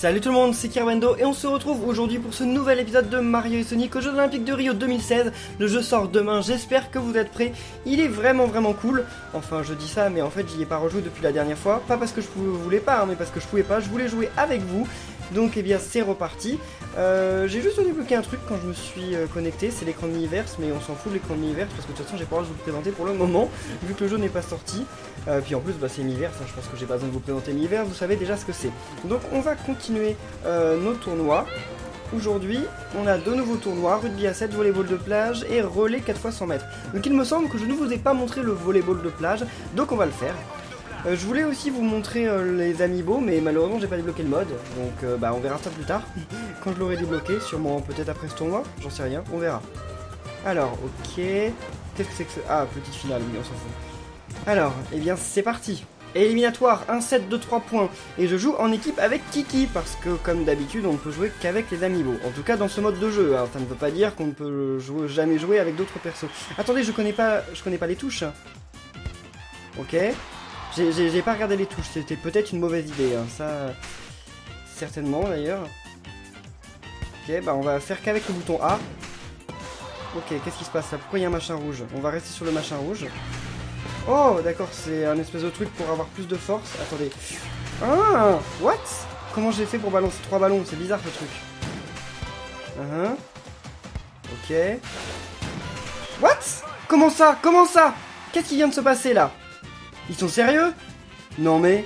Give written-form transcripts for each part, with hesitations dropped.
Salut tout le monde, c'est Kirwendo et on se retrouve aujourd'hui pour ce nouvel épisode de Mario et Sonic aux Jeux Olympiques de Rio 2016. Le jeu sort demain, j'espère que vous êtes prêts. Il est vraiment cool. Enfin je dis ça mais en fait j'y ai pas rejoué depuis la dernière fois. Pas parce que je voulais pas, mais parce que je pouvais pas. Je voulais jouer avec vous. Donc eh bien c'est reparti. J'ai juste débloqué un truc quand je me suis connecté, c'est l'écran de Miiverse, mais on s'en fout de l'écran de Miiverse parce que de toute façon j'ai pas le droit de vous le présenter pour le moment, vu que le jeu n'est pas sorti. Puis en plus bah, c'est Miiverse, hein, je pense que j'ai pas besoin de vous présenter Miiverse, vous savez déjà ce que c'est. Donc on va continuer nos tournois. Aujourd'hui on a deux nouveaux tournois, rugby à 7, volleyball de plage et relais 4 x 100 mètres. Donc il me semble que je ne vous ai pas montré le volleyball de plage, donc on va le faire. Je voulais aussi vous montrer les amiibo, mais malheureusement j'ai pas débloqué le mode, donc bah on verra ça plus tard, quand je l'aurai débloqué, sûrement peut-être après ce tournoi, j'en sais rien, on verra. Alors, ok, qu'est-ce que c'est que ce... Ah, petite finale, oui, on s'en fout. Alors, eh bien c'est parti. Éliminatoire, un set de 3 points, et je joue en équipe avec Kiki, parce que comme d'habitude on ne peut jouer qu'avec les amiibo, en tout cas dans ce mode de jeu, hein. Ça ne veut pas dire qu'on ne peut jamais jouer avec d'autres persos. Attendez, je connais pas les touches. Ok. J'ai pas regardé les touches, c'était peut-être une mauvaise idée, hein. Ça, certainement d'ailleurs. Ok, bah on va faire qu'avec le bouton A. Ok, qu'est-ce qui se passe là? Pourquoi il y a un machin rouge? On va rester sur le machin rouge. Oh, d'accord, c'est un espèce de truc pour avoir plus de force. Attendez. Ah, what? Comment j'ai fait pour balancer 3 ballons? C'est bizarre ce truc. Ok. What? Comment ça? Comment ça? Qu'est-ce qui vient de se passer là? Ils sont sérieux? Non mais...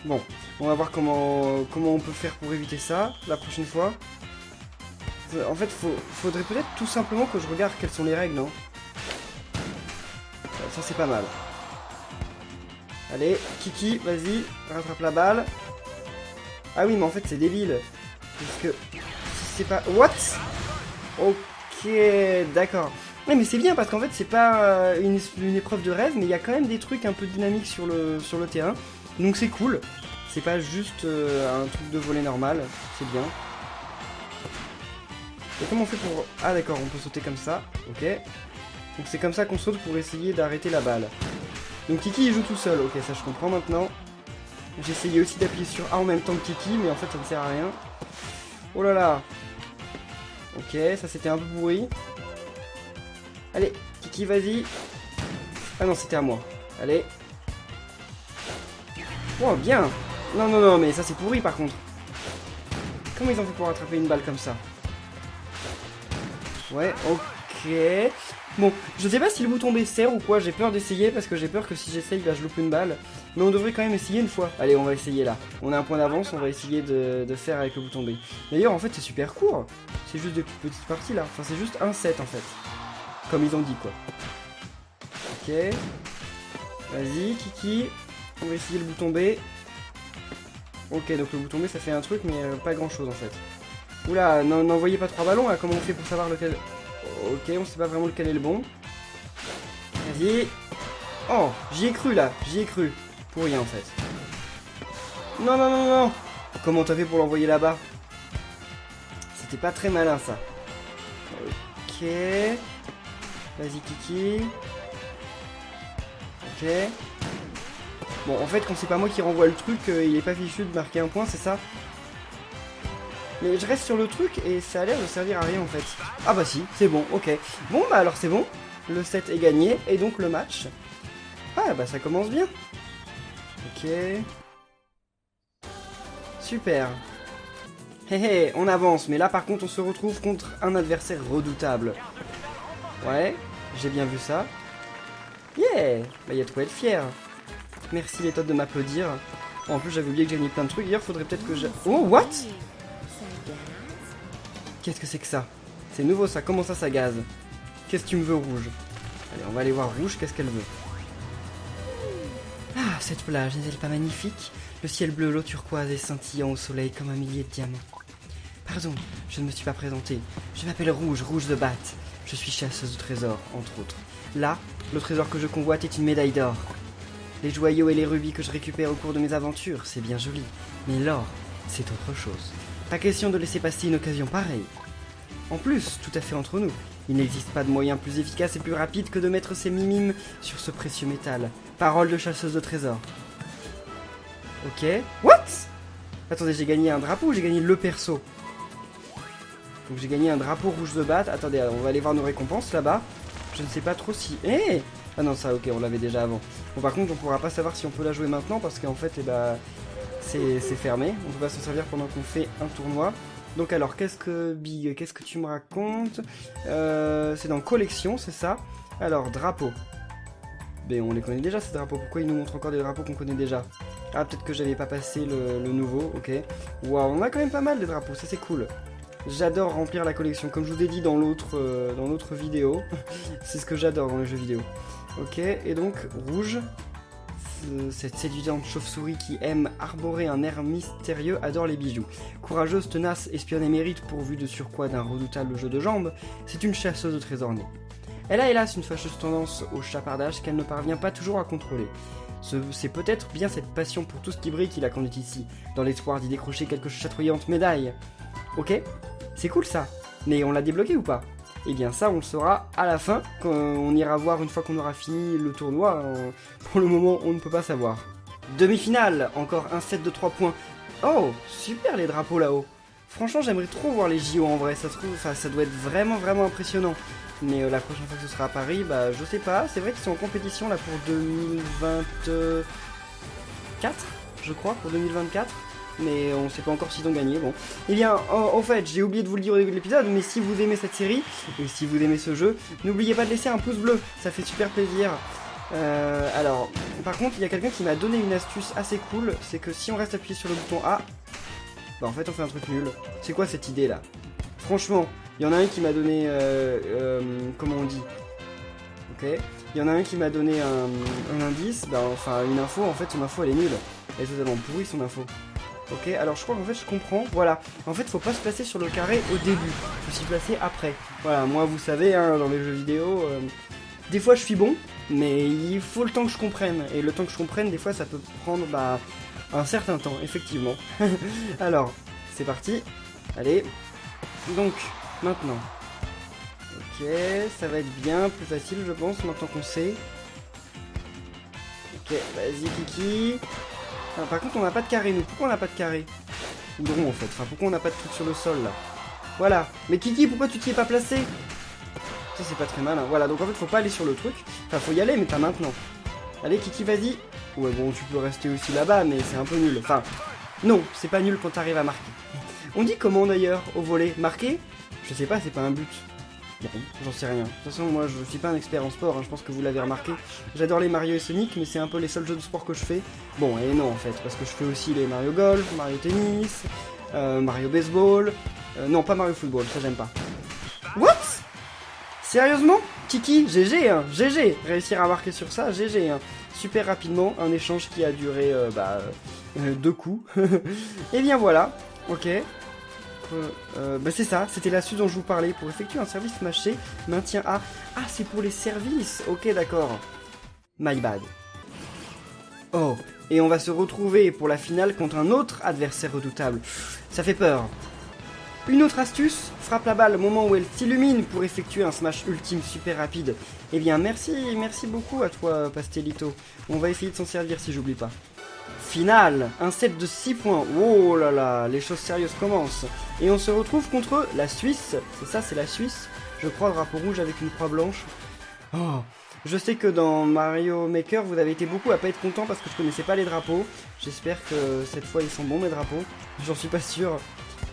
Bon, on va voir comment on peut faire pour éviter ça la prochaine fois. En fait, faudrait peut-être tout simplement que je regarde quelles sont les règles, non? Ça c'est pas mal. Allez, Kiki, vas-y, rattrape la balle. Ah oui, mais en fait c'est débile. Parce que... c'est pas... What? Ok, d'accord. Ouais, mais c'est bien parce qu'en fait c'est pas une épreuve de rêve, mais il y a quand même des trucs un peu dynamiques sur le terrain. Donc c'est cool. C'est pas juste un truc de volley normal. C'est bien. Et comment on fait pour... Ah d'accord, on peut sauter comme ça. Ok. Donc c'est comme ça qu'on saute pour essayer d'arrêter la balle. Donc Kiki il joue tout seul. Ok, ça je comprends maintenant. J'ai essayé aussi d'appuyer sur A en même temps que Kiki, mais en fait ça ne sert à rien. Oh là là. Ok, ça c'était un peu pourri. Allez, Kiki, vas-y. Ah non, c'était à moi. Allez. Oh, bien. Non, mais ça c'est pourri par contre. Comment ils ont fait pour attraper une balle comme ça? Ouais, ok. Bon, je sais pas si le bouton B sert ou quoi, j'ai peur d'essayer parce que j'ai peur que si j'essaye, bah, je loupe une balle. Mais on devrait quand même essayer une fois. Allez, on va essayer là. On a un point d'avance, on va essayer de faire avec le bouton B. D'ailleurs, en fait, c'est super court. C'est juste des petites parties là. Enfin, c'est juste un set en fait. Comme ils ont dit quoi. Ok. Vas-y Kiki. On va essayer le bouton B. Ok, donc le bouton B ça fait un truc mais pas grand chose en fait. Oula, n'envoyez pas 3 ballons là, comment on fait pour savoir lequel... Ok, on sait pas vraiment lequel est le bon. Vas-y. Oh, j'y ai cru là, j'y ai cru. Pour rien en fait. Non. Comment t'as fait pour l'envoyer là-bas? C'était pas très malin ça. Ok. Vas-y Kiki. Ok. Bon en fait quand c'est pas moi qui renvoie le truc, il est pas fichu de marquer un point, c'est ça? Mais je reste sur le truc et ça a l'air de servir à rien en fait. Ah bah si, c'est bon, ok. Bon bah alors c'est bon, le set est gagné et donc le match. Ah bah ça commence bien. Ok. Super. Hé, on avance, mais là par contre on se retrouve contre un adversaire redoutable. Ouais, j'ai bien vu ça. Yeah, bah y a de quoi être fier. Merci les tots de m'applaudir. Oh, en plus j'avais oublié que j'ai gagné plein de trucs. Hier faudrait peut-être que je... Oh, what? Qu'est-ce que c'est que ça? C'est nouveau ça, comment ça gaze? Qu'est-ce que tu me veux rouge? Allez, on va aller voir rouge, qu'est-ce qu'elle veut? Ah, cette plage, n'est-elle pas magnifique? Le ciel bleu, l'eau turquoise et scintillant au soleil comme un millier de diamants. Pardon, je ne me suis pas présentée. Je m'appelle Rouge, Rouge the Bat. Je suis chasseuse de trésors, entre autres. Là, le trésor que je convoite est une médaille d'or. Les joyaux et les rubis que je récupère au cours de mes aventures, c'est bien joli. Mais l'or, c'est autre chose. Pas question de laisser passer une occasion pareille. En plus, tout à fait entre nous, il n'existe pas de moyen plus efficace et plus rapide que de mettre ses mimimes sur ce précieux métal. Parole de chasseuse de trésors. Ok. What? Attendez, j'ai gagné un drapeau ou j'ai gagné le perso? Donc j'ai gagné un drapeau rouge de batte. Attendez, alors, on va aller voir nos récompenses là-bas. Je ne sais pas trop si... Ah non, ça, ok, on l'avait déjà avant. Bon, par contre, on pourra pas savoir si on peut la jouer maintenant parce qu'en fait, c'est fermé. On va s'en servir pendant qu'on fait un tournoi. Donc alors, qu'est-ce que tu me racontes? C'est dans collection, c'est ça? Alors, drapeau. Ben, on les connaît déjà ces drapeaux. Pourquoi ils nous montrent encore des drapeaux qu'on connaît déjà? Ah, peut-être que j'avais pas passé le nouveau, ok. Waouh, on a quand même pas mal de drapeaux, ça c'est cool. J'adore remplir la collection, comme je vous ai dit dans l'autre vidéo. C'est ce que j'adore dans les jeux vidéo. Ok, et donc, rouge. Cette séduisante chauve-souris qui aime arborer un air mystérieux adore les bijoux. Courageuse, tenace, espionne émérite pourvue de surcroît d'un redoutable jeu de jambes, c'est une chasseuse de trésors née. Elle a hélas une fâcheuse tendance au chapardage qu'elle ne parvient pas toujours à contrôler. C'est peut-être bien cette passion pour tout ce qui brille qui la conduit ici, dans l'espoir d'y décrocher quelques chatoyantes médailles. Ok, c'est cool ça, mais on l'a débloqué ou pas? Eh bien ça on le saura à la fin, quand on ira voir une fois qu'on aura fini le tournoi. Pour le moment on ne peut pas savoir. Demi-finale, encore un set de 3 points. Oh, super les drapeaux là-haut. Franchement j'aimerais trop voir les JO en vrai, ça doit être vraiment impressionnant. Mais la prochaine fois que ce sera à Paris, bah je sais pas, c'est vrai qu'ils sont en compétition là pour 2024, je crois, pour 2024. Mais on sait pas encore s'ils ont gagné, bon. Eh bien, en fait, j'ai oublié de vous le dire au début de l'épisode, mais si vous aimez cette série, et si vous aimez ce jeu, n'oubliez pas de laisser un pouce bleu, ça fait super plaisir. Alors, par contre, il y a quelqu'un qui m'a donné une astuce assez cool, c'est que si on reste appuyé sur le bouton A, bah en fait on fait un truc nul. C'est quoi cette idée là? Franchement, il y en a un qui m'a donné, comment on dit? Ok, il y en a un qui m'a donné un indice, bah enfin une info, en fait son info elle est nulle. Elle est totalement pourrie son info. Ok, alors je crois qu'en fait je comprends, voilà. En fait faut pas se placer sur le carré au début, faut s'y placer après. Voilà, moi vous savez, hein, dans les jeux vidéo, des fois je suis bon, mais il faut le temps que je comprenne. Et le temps que je comprenne, des fois ça peut prendre un certain temps, effectivement. Alors, c'est parti, allez. Donc, maintenant. Ok, ça va être bien plus facile je pense, maintenant qu'on sait. Ok, vas-y Kiki. Ah, par contre on n'a pas de carré nous, pourquoi on n'a pas de carré? Ou de rond en fait, enfin pourquoi on n'a pas de truc sur le sol là? Voilà, mais Kiki pourquoi tu t'y es pas placé? Ça c'est pas très malin, voilà donc en fait faut pas aller sur le truc, enfin faut y aller mais pas maintenant. Allez Kiki vas-y. Ouais bon tu peux rester aussi là-bas mais c'est un peu nul, enfin non c'est pas nul quand t'arrives à marquer. On dit comment d'ailleurs au volley? Marquer? Je sais pas, c'est pas un but. Bon, j'en sais rien. De toute façon, moi, je suis pas un expert en sport, hein, je pense que vous l'avez remarqué. J'adore les Mario et Sonic, mais c'est un peu les seuls jeux de sport que je fais. Bon, et non, en fait, parce que je fais aussi les Mario Golf, Mario Tennis, Mario Baseball... non, pas Mario Football, ça j'aime pas. What? Sérieusement? Kiki, GG, hein, GG. Réussir à marquer sur ça, GG, hein. Super rapidement, un échange qui a duré, 2 coups. Et bien voilà, ok. Bah c'est ça, c'était l'astuce dont je vous parlais. Pour effectuer un service mâché, maintien A. Ah, c'est pour les services. Ok, d'accord. My bad. Oh, et on va se retrouver pour la finale contre un autre adversaire redoutable. Ça fait peur. Une autre astuce, frappe la balle au moment où elle s'illumine pour effectuer un smash ultime super rapide. Eh bien, merci beaucoup à toi, Pastelito. On va essayer de s'en servir si j'oublie pas. Finale, un set de 6 points. Oh là là, les choses sérieuses commencent. Et on se retrouve contre la Suisse. C'est ça, c'est la Suisse. Je crois, drapeau rouge avec une croix blanche. Oh, je sais que dans Mario Maker, vous avez été beaucoup à pas être content parce que je connaissais pas les drapeaux. J'espère que cette fois ils sont bons mes drapeaux. J'en suis pas sûr.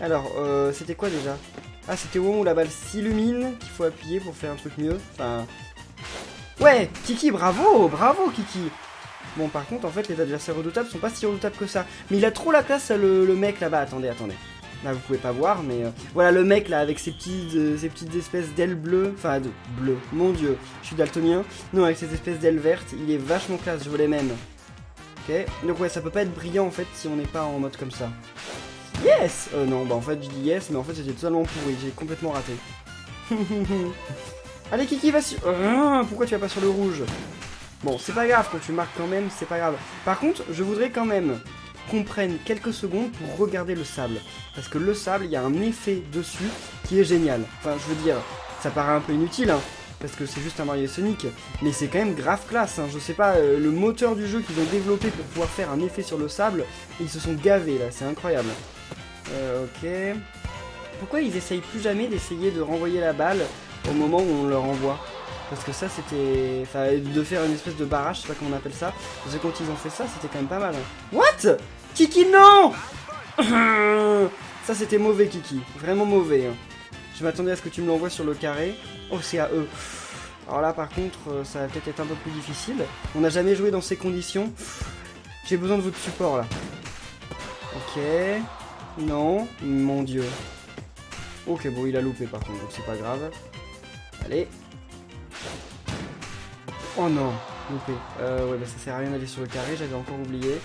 Alors, c'était quoi déjà? Ah, c'était au moment où la balle s'illumine qu'il faut appuyer pour faire un truc mieux. Enfin... Ouais, Kiki, bravo, bravo Kiki. Bon, par contre, en fait, les adversaires redoutables sont pas si redoutables que ça. Mais il a trop la classe, le mec là-bas. Attendez. Là, vous pouvez pas voir, mais... voilà, le mec, là, avec ses petites espèces d'ailes bleues. Enfin, bleues. Mon Dieu, je suis daltonien. Non, avec ces espèces d'ailes vertes, il est vachement classe, je veux les mêmes. Ok. Donc, ouais, ça peut pas être brillant, en fait, si on n'est pas en mode comme ça. Yes! Non, bah, en fait, je dis yes, mais en fait, c'était totalement pourri. J'ai complètement raté. Allez, Kiki, va sur... pourquoi tu vas pas sur le rouge? Bon, c'est pas grave, quand tu marques quand même, c'est pas grave. Par contre, je voudrais quand même qu'on prenne quelques secondes pour regarder le sable. Parce que le sable, il y a un effet dessus qui est génial. Enfin, je veux dire, ça paraît un peu inutile, hein. parce que c'est juste un Mario et Sonic, mais c'est quand même grave classe, hein. Je sais pas, le moteur du jeu qu'ils ont développé pour pouvoir faire un effet sur le sable, ils se sont gavés là, c'est incroyable. Ok. Pourquoi ils essayent plus jamais d'essayer de renvoyer la balle au moment où on leur envoie? Parce que ça c'était... Enfin, de faire une espèce de barrage, je sais pas comment on appelle ça. Parce que quand ils ont fait ça, c'était quand même pas mal. Hein. What? Kiki, non. Ça c'était mauvais, Kiki. Vraiment mauvais. Hein. Je m'attendais à ce que tu me l'envoies sur le carré. Oh, c'est à eux. Alors là, par contre, ça va peut-être être un peu plus difficile. On n'a jamais joué dans ces conditions. J'ai besoin de votre support, là. Ok. Non. Mon Dieu. Ok, bon, il a loupé, par contre, donc c'est pas grave. Allez. Oh non, loupé. Ouais, bah ça sert à rien d'aller sur le carré, j'avais encore oublié.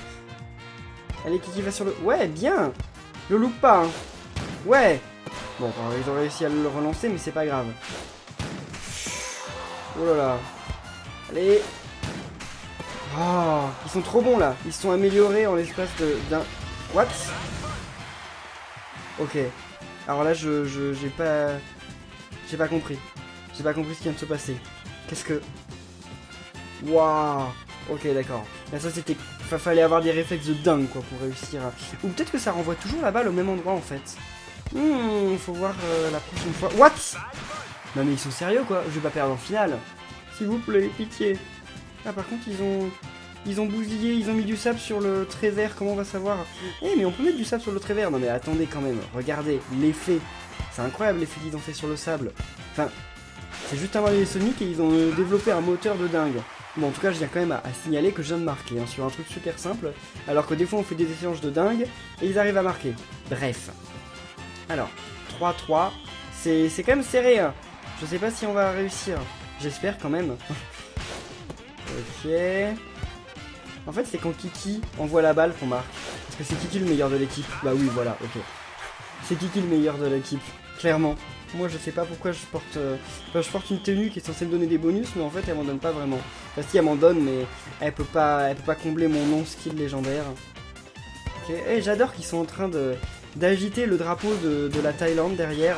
Allez, Kiki va sur le... Ouais, bien. Le loupe pas, hein. Ouais. Bon, ils ont réussi à le relancer, mais c'est pas grave. Oh là là. Allez. Oh, ils sont trop bons, là. Ils se sont améliorés en l'espace d'un... What? Ok. Alors là, j'ai pas compris. J'ai pas compris ce qui vient de se passer. Qu'est-ce que... Waouh. Ok, d'accord. Là, ça, c'était... Fallait avoir des réflexes de dingue, quoi, pour réussir à... Ou peut-être que ça renvoie toujours la balle au même endroit, en fait. Faut voir la prochaine fois. What? Non, mais ils sont sérieux, quoi. Je vais pas perdre en finale. S'il vous plaît, pitié. Ah, par contre, ils ont bousillé, ils ont mis du sable sur le trait vert. Comment on va savoir? Eh, mais on peut mettre du sable sur le trait vert. Non, mais attendez, quand même. Regardez, l'effet. C'est incroyable, l'effet qu'ils ont fait sur le sable. Enfin... C'est juste un Mario et Sonic et ils ont développé un moteur de dingue. Bon, en tout cas, je viens quand même à signaler que je viens de marquer hein, sur un truc super simple. Alors que des fois, on fait des échanges de dingue et ils arrivent à marquer. Bref. Alors, 3-3. C'est quand même serré. Hein. Je sais pas si on va réussir. J'espère quand même. Ok. En fait, c'est quand Kiki envoie la balle qu'on marque. Parce que c'est Kiki le meilleur de l'équipe. Bah oui, voilà, ok. C'est Kiki le meilleur de l'équipe. Clairement. Moi je sais pas pourquoi je porte une tenue qui est censée me donner des bonus, mais en fait elle m'en donne pas vraiment. Enfin si elle m'en donne, mais elle peut pas combler mon non-skill légendaire. Ok, et j'adore qu'ils sont en train d'agiter le drapeau de la Thaïlande derrière.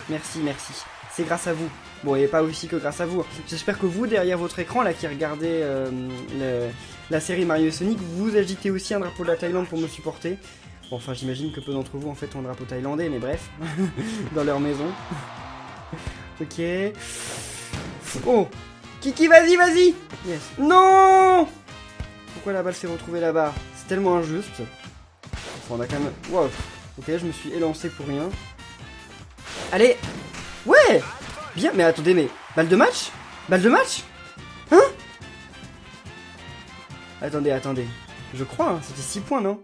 Merci, merci. C'est grâce à vous. Bon, et pas aussi que grâce à vous. J'espère que vous, derrière votre écran, là, qui regardez la série Mario et Sonic, vous agitez aussi un drapeau de la Thaïlande pour me supporter. Bon, enfin, j'imagine que peu d'entre vous, en fait, ont un drapeau thaïlandais, mais bref. Dans leur maison. Ok. Oh! Kiki, vas-y, vas-y! Yes. Non! Pourquoi la balle s'est retrouvée là-bas? C'est tellement injuste. Enfin, on a quand même... Wow. Ok, je me suis élancé pour rien. Allez! Ouais! Bien, mais attendez, mais... Balle de match? Balle de match? Hein? Attendez. Je crois, hein, c'était 6 points, non?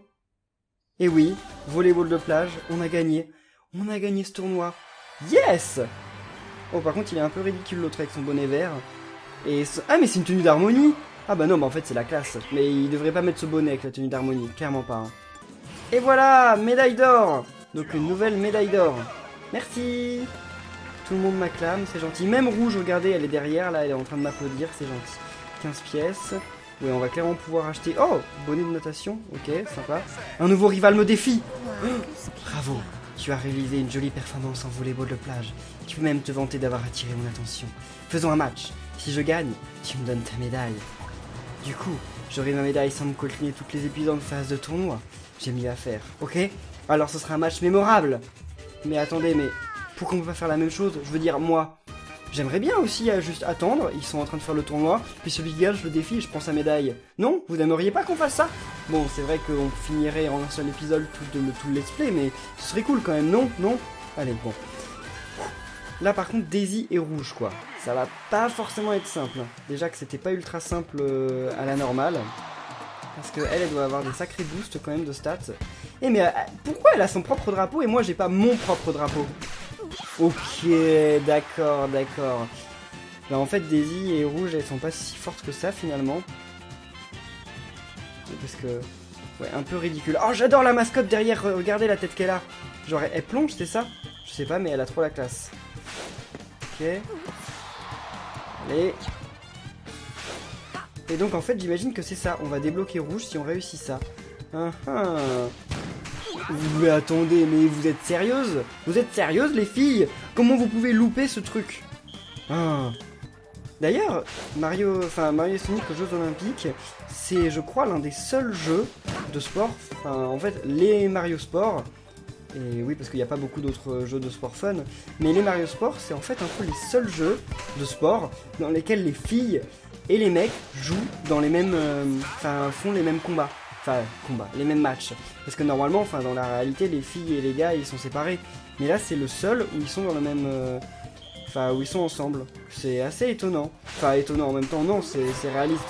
Et oui, volleyball de plage, on a gagné. On a gagné ce tournoi. Yes! Oh, par contre, il est un peu ridicule, l'autre, avec son bonnet vert. Et ah, mais c'est une tenue d'harmonie! Ah bah non, bah en fait, c'est la classe. Mais il devrait pas mettre ce bonnet avec la tenue d'harmonie, clairement pas. Hein. Et voilà, médaille d'or! Donc une nouvelle médaille d'or. Merci! Tout le monde m'acclame, c'est gentil. Même Rouge, regardez, elle est derrière, là, elle est en train de m'applaudir, c'est gentil. 15 pièces. Oui, on va clairement pouvoir acheter... Oh, bonnet de notation, ok, sympa. Un nouveau rival me défie. Oh, bravo, tu as réalisé une jolie performance en volleyball de plage. Tu peux même te vanter d'avoir attiré mon attention. Faisons un match. Si je gagne, tu me donnes ta médaille. Du coup, j'aurai ma médaille sans me coltiner toutes les épisodes de phase de tournoi. J'ai mis à faire, ok? Alors ce sera un match mémorable. Mais attendez, mais pourquoi on peut pas faire la même chose? Je veux dire, moi... J'aimerais bien aussi juste attendre, ils sont en train de faire le tournoi, puis celui qui gagne, je le défie et je prends sa médaille. Non? Vous n'aimeriez pas qu'on fasse ça? Bon, c'est vrai qu'on finirait en un seul épisode tout le let's play, mais ce serait cool quand même, non? Non? Allez, bon. Là par contre, Daisy est rouge, quoi. Ça va pas forcément être simple. Déjà que c'était pas ultra simple à la normale. Parce qu'elle doit avoir des sacrés boosts quand même de stats. Et mais pourquoi elle a son propre drapeau et moi j'ai pas mon propre drapeau? Ok, d'accord. Bah en fait Daisy et Rouge elles sont pas si fortes que ça finalement. Parce que... Ouais, un peu ridicule. Oh j'adore la mascotte derrière, regardez la tête qu'elle a. Genre elle plonge, c'est ça? Je sais pas mais elle a trop la classe. Ok. Allez. Et donc en fait j'imagine que c'est ça, on va débloquer Rouge si on réussit ça. Mais attendez, mais vous êtes sérieuses? Vous êtes sérieuses les filles? Comment vous pouvez louper ce truc? D'ailleurs, Mario et Sonic aux Jeux Olympiques, c'est je crois l'un des seuls jeux de sport, enfin en fait les Mario Sport, et oui parce qu'il n'y a pas beaucoup d'autres jeux de sport fun, mais les Mario Sport c'est en fait un peu les seuls jeux de sport dans lesquels les filles et les mecs jouent dans les mêmes, font les mêmes combats. Les mêmes matchs. Parce que normalement, dans la réalité, les filles et les gars, ils sont séparés. Mais là, c'est le seul où ils sont dans le même... où ils sont ensemble. C'est assez étonnant. Enfin, étonnant en même temps, non, c'est réaliste.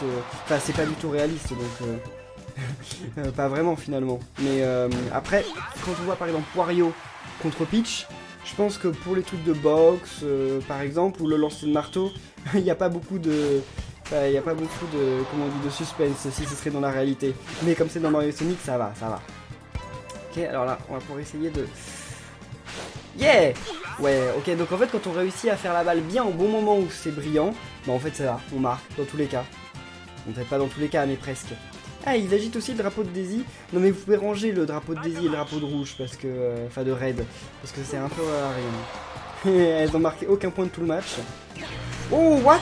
C'est pas du tout réaliste, donc... pas vraiment, finalement. Mais après, quand on voit, par exemple, Wario contre Peach, je pense que pour les trucs de boxe, par exemple, ou le lancer de marteau, il n'y a pas beaucoup de... Il n'y a pas beaucoup de, de suspense si ce serait dans la réalité. Mais comme c'est dans Mario Sonic, ça va. Ok, alors là, on va pouvoir essayer de... Yeah! Ouais, ok, donc en fait, quand on réussit à faire la balle bien au bon moment où c'est brillant, bah en fait, ça va, on marque, dans tous les cas. Bon, peut-être pas dans tous les cas, mais presque. Ah, ils agitent aussi le drapeau de Daisy. Non, mais vous pouvez ranger le drapeau de Daisy et le drapeau de Rouge, parce que... de Red, parce que c'est un peu rien. Elles ont marqué aucun point de tout le match. Oh, what?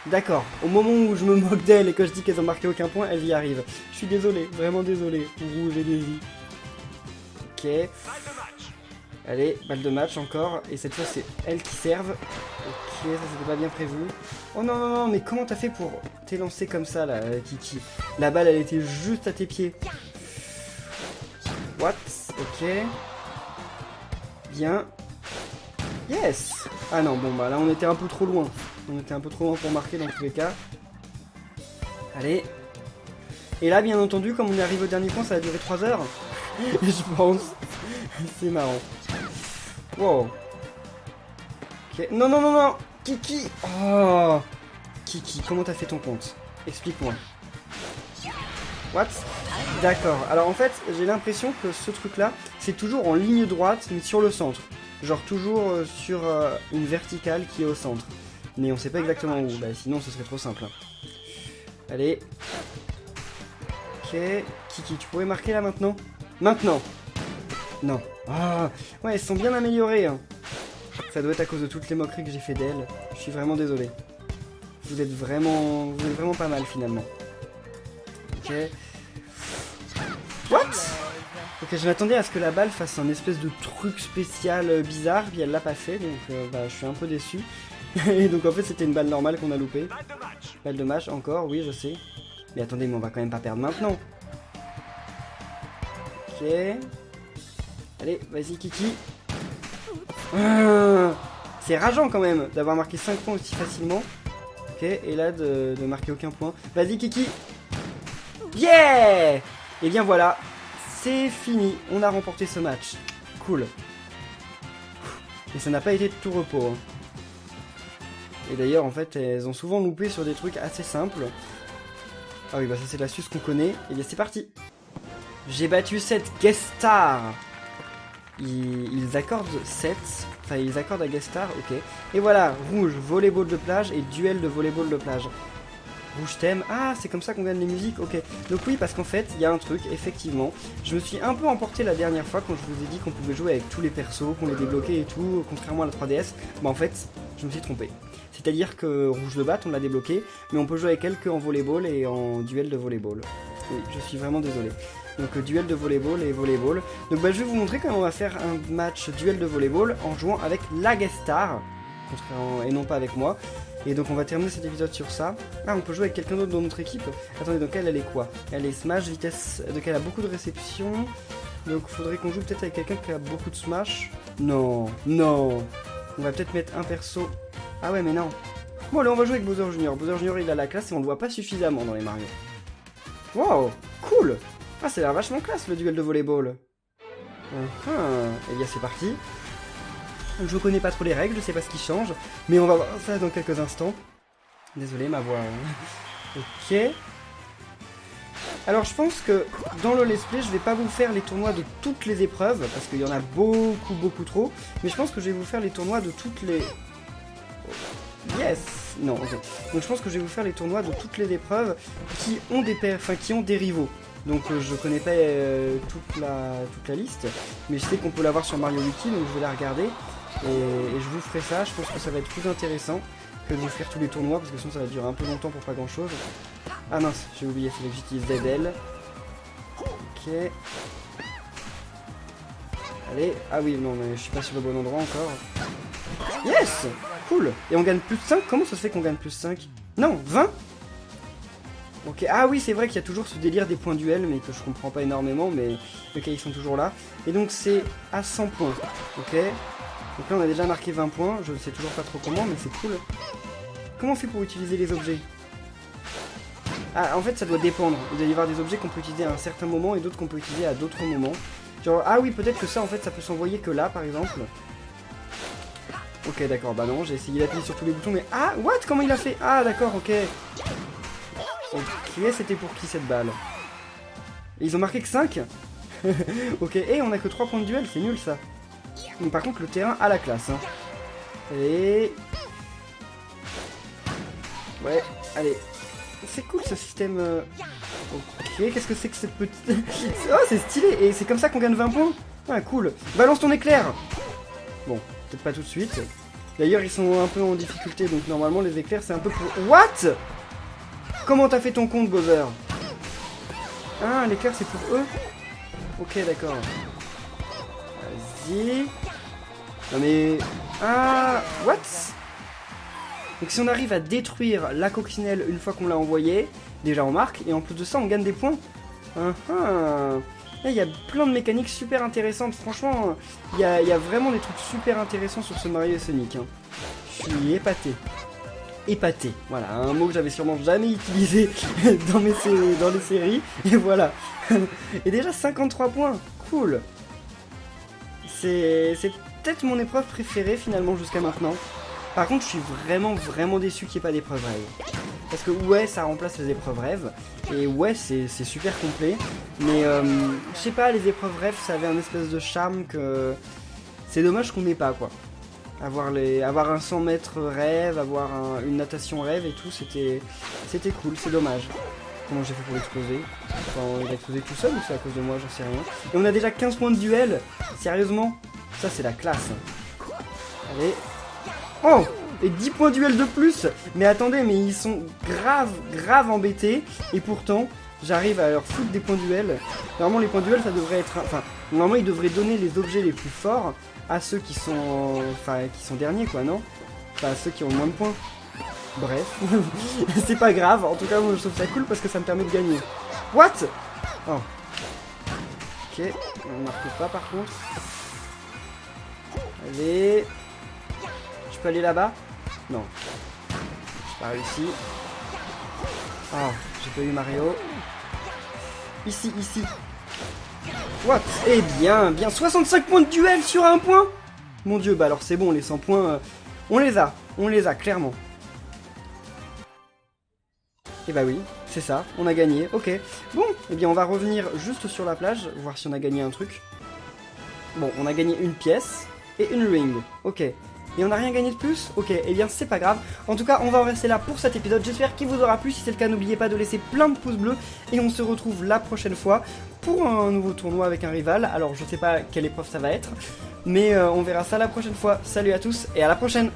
D'accord, au moment où je me moque d'elles et que je dis qu'elles ont marqué aucun point, elles y arrivent. Je suis désolé, vraiment désolé, pour Rouge et Daisy. Ok. Allez, balle de match encore, et cette fois c'est elles qui servent. Ok, ça c'était pas bien prévu. Oh non, non, non, mais comment t'as fait pour t'élancer comme ça là, Kiki? La balle elle était juste à tes pieds. What? Ok. Bien. Yes! Ah non, bon bah là on était un peu trop loin. On était un peu trop loin pour marquer dans tous les cas. Allez. Et là, bien entendu, comme on est arrivé au dernier point, ça va durer 3 heures. Je pense. C'est marrant. Wow. Ok. Non, non, non, non. Kiki. Oh. Kiki, comment t'as fait ton compte? Explique-moi. What? D'accord. Alors en fait, j'ai l'impression que ce truc-là, c'est toujours en ligne droite, mais sur le centre. Genre toujours sur une verticale qui est au centre. Mais on sait pas exactement où, bah sinon ce serait trop simple. Allez. Ok. Kiki, tu pourrais marquer là maintenant? Maintenant. Non. Ah, ouais, elles sont bien améliorées. Hein. Ça doit être à cause de toutes les moqueries que j'ai fait d'elles. Je suis vraiment désolé. Vous êtes vraiment pas mal finalement. Ok. What? Ok, je m'attendais à ce que la balle fasse un espèce de truc spécial bizarre, puis elle l'a pas fait, donc je suis un peu déçu. Et donc en fait c'était une balle normale qu'on a loupée. Balle de match encore, oui je sais. Mais attendez, mais on va quand même pas perdre maintenant. Ok. Allez, vas-y Kiki. C'est rageant quand même d'avoir marqué 5 points aussi facilement. Ok, et là de marquer aucun point. Vas-y Kiki. Yeah! Et bien voilà, c'est fini. On a remporté ce match. Cool. Et ça n'a pas été de tout repos. Hein. Et d'ailleurs, en fait, elles ont souvent loupé sur des trucs assez simples. Ah oui, bah ça c'est l'astuce qu'on connaît. Et bien c'est parti. J'ai battu cette guest star. Ils accordent 7. Enfin, ils accordent à guest star, ok. Et voilà, rouge, volleyball de plage et duel de volleyball de plage. Rouge thème. Ah, c'est comme ça qu'on gagne les musiques, ok. Donc oui, parce qu'en fait, il y a un truc, effectivement. Je me suis un peu emporté la dernière fois quand je vous ai dit qu'on pouvait jouer avec tous les persos, qu'on les débloquait et tout, contrairement à la 3DS. Bah en fait, je me suis trompé. C'est-à-dire que Rouge de batte, on l'a débloqué, mais on peut jouer avec elle qu'en volleyball et en duel de volleyball. Oui, je suis vraiment désolé. Donc duel de volleyball et volleyball. Donc bah, je vais vous montrer comment on va faire un match duel de volleyball en jouant avec la guest star, et non pas avec moi. Et donc on va terminer cet épisode sur ça. Ah, on peut jouer avec quelqu'un d'autre dans notre équipe. Attendez, donc elle est quoi? Elle est smash, vitesse, donc elle a beaucoup de réception. Donc faudrait qu'on joue peut-être avec quelqu'un qui a beaucoup de smash. Non, non. On va peut-être mettre un perso. Ah ouais, mais non. Bon, allez, on va jouer avec Bowser Junior. Bowser Junior, il a la classe et on le voit pas suffisamment dans les Mario. Wow, cool. Ah, ça a l'air vachement classe le duel de volleyball. Et bien c'est parti. Je connais pas trop les règles, je sais pas ce qui change, mais on va voir ça dans quelques instants. Désolé, ma voix. Ok. Alors je pense que dans le let's play, je vais pas vous faire les tournois de toutes les épreuves, parce qu'il y en a beaucoup trop, mais je pense que je vais vous faire les tournois de toutes les... Yes. Non, ok. Donc je pense que je vais vous faire les tournois de toutes les épreuves qui ont des rivaux. Donc je connais pas toute la liste, mais je sais qu'on peut l'avoir sur Mario Wiki, donc je vais la regarder et je vous ferai ça. Je pense que ça va être plus intéressant que de vous faire tous les tournois, parce que sinon ça va durer un peu longtemps pour pas grand chose. Ah mince, j'ai oublié, il fallait que j'utilise ZL. Ok. Allez, ah oui, non, mais je suis pas sur le bon endroit encore. Yes! Cool! Et on gagne plus 5? Comment ça se fait qu'on gagne plus 5? Non, 20? Ok, ah oui, c'est vrai qu'il y a toujours ce délire des points duel, mais que je comprends pas énormément, mais ok, ils sont toujours là. Et donc c'est à 100 points, ok? Donc là on a déjà marqué 20 points, je ne sais toujours pas trop comment, mais c'est cool. Comment on fait pour utiliser les objets? Ah, en fait ça doit dépendre. Il doit y avoir des objets qu'on peut utiliser à un certain moment et d'autres qu'on peut utiliser à d'autres moments. Genre, ah oui, peut-être que ça en fait ça peut s'envoyer que là par exemple. Ok, d'accord, bah non, j'ai essayé d'appuyer sur tous les boutons, mais... Ah, what? Comment il a fait? Ah, d'accord, ok. Ok, c'était pour qui cette balle? Et ils ont marqué que 5. Ok, et on a que 3 points de duel, c'est nul ça. Mais par contre, le terrain a la classe. Hein. Et... Ouais, allez. C'est cool ce système. Ok, qu'est-ce que c'est que cette petite... Oh, c'est stylé. Et c'est comme ça qu'on gagne 20 points. Ah, cool. Balance ton éclair. Bon, peut-être pas tout de suite. D'ailleurs, ils sont un peu en difficulté, donc normalement, les éclairs, c'est un peu pour... What? Comment t'as fait ton compte, Bowser? Ah, l'éclair, c'est pour eux? Ok, d'accord. Vas-y. Non mais... Ah... What? Donc si on arrive à détruire la coccinelle une fois qu'on l'a envoyée, déjà on marque, et en plus de ça, on gagne des points. Là, il y a plein de mécaniques super intéressantes. Franchement, il y a vraiment des trucs super intéressants sur ce Mario et Sonic. Hein. Je suis épaté. Épaté, voilà, un mot que j'avais sûrement jamais utilisé dans les séries, et voilà. Et déjà 53 points, cool. C'est peut-être mon épreuve préférée finalement jusqu'à maintenant. Par contre, je suis vraiment déçu qu'il n'y ait pas d'épreuve rêve. Parce que ouais, ça remplace les épreuves rêves, et ouais, c'est super complet. Mais je sais pas, les épreuves rêves, ça avait un espèce de charme que... C'est dommage qu'on n'ait pas, quoi. Avoir un 100 mètres rêve, avoir une natation rêve et tout, c'était cool, c'est dommage. Comment j'ai fait pour l'exploser? Enfin, il a explosé tout seul ou c'est à cause de moi, j'en sais rien. Et on a déjà 15 points de duel. Sérieusement? Ça c'est la classe. Allez. Oh! Et 10 points de duel de plus. Mais attendez, mais ils sont grave embêtés. Et pourtant, j'arrive à leur foutre des points de duel. Normalement les points de duel ça devrait être... Enfin, normalement ils devraient donner les objets les plus forts à ceux qui sont... Enfin, qui sont derniers quoi, non? Enfin, à ceux qui ont le moins de points. Bref. C'est pas grave, en tout cas moi je trouve ça cool parce que ça me permet de gagner. What? Oh. Ok, on marque pas par contre. Allez. Je peux aller là-bas? Non. J'ai pas réussi. Oh, j'ai pas eu Mario. Ici. What? Eh bien, 65 points de duel sur un point. Mon dieu, bah alors c'est bon, les 100 points, on les a, clairement. Et bah oui, c'est ça, on a gagné, ok. Bon, eh bien on va revenir juste sur la plage, voir si on a gagné un truc. Bon, on a gagné une pièce et une ring, ok. Et on n'a rien gagné de plus? Ok, eh bien c'est pas grave. En tout cas, on va en rester là pour cet épisode. J'espère qu'il vous aura plu. Si c'est le cas, n'oubliez pas de laisser plein de pouces bleus. Et on se retrouve la prochaine fois pour un nouveau tournoi avec un rival. Alors, je sais pas quelle épreuve ça va être. Mais on verra ça la prochaine fois. Salut à tous et à la prochaine!